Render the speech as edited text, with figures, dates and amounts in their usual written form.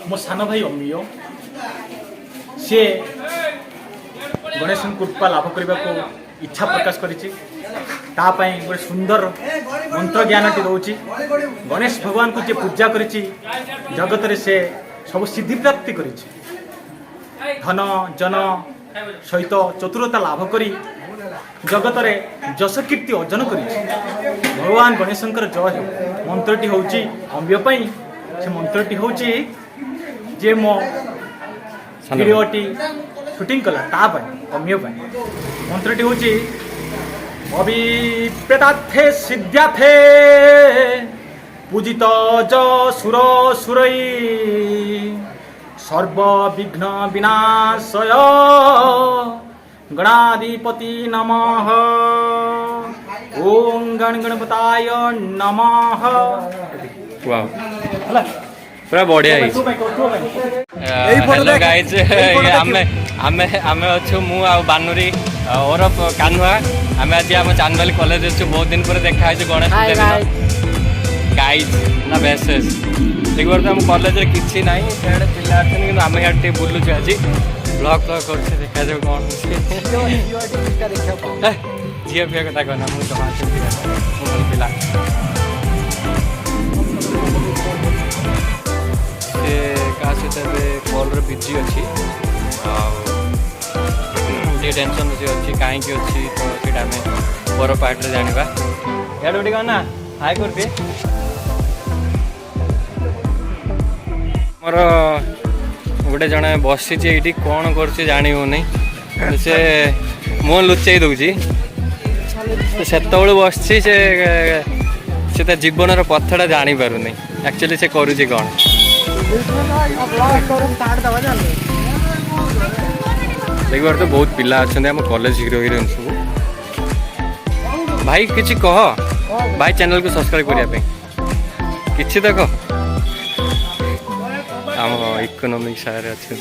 मो सान भाई अमीय सी गणेश कृपा लाभ करने को इच्छा प्रकाश करिछि गोटे सुंदर मंत्र ज्ञान टी रोची गणेश भगवान को जे पूजा करिछि जगत रे से सब सिद्धि प्राप्ति करिछि धन जन सहित चतुरता लाभ करी जगत रे जस कीर्ति अर्जन करिछि भगवान गणेशंकर जय हो मंत्रटी होउछि अम्बिय पई से मंत्रटी होउछि जे मो वीडियोटी शूटिंग कला ता पई अम्बिय पई मंत्रटी होउछि अभिप्रेतार्थे सिद्ध्यार्थे पूजित ज सुर सुरई सर्व विघ्न विनाशय गणाधिपति नमः ओम गणपताय नमः। वाव पूरा बढ़िया हेलो गाइज आमे अच्छु मु आ बानुरी ओरफ कान्हुआ आमे आज आम चांदबाली कॉलेज अच्छु बहुत दिन पर देखा है गणेश गाइज ना बेसेस एक बार तो हम कॉलेज रे किछि नाही सेडे पिला अछन कि आमे यार टे बुलु छ आज ब्लॉग ब्लॉग करछे देखा जे कोन जिया पिया कथा कहना मु तो हाथ से पिला कॉल रे बिजी अच्छी टेंशन अच्छी कहीं अच्छी तो सीटा आम पर पार्ट रे जाना यार गोटे कौन ना हाय कर दिए मोर गोटे जड़े बसी ये कौन कर जानी से मुँह लुचाई दूसरी से बस से जीवन पथटा जानी पारुनी एक्चुअली से करुच्ची कौन एक बार तो बहुत पिला अच्छा आम कॉलेज हीरो हिरोइन सब भाई किसी कह भाई चैनल को सब्सक्राइब करने किसी तो कह आम इकोनॉमिक सारे अच्छे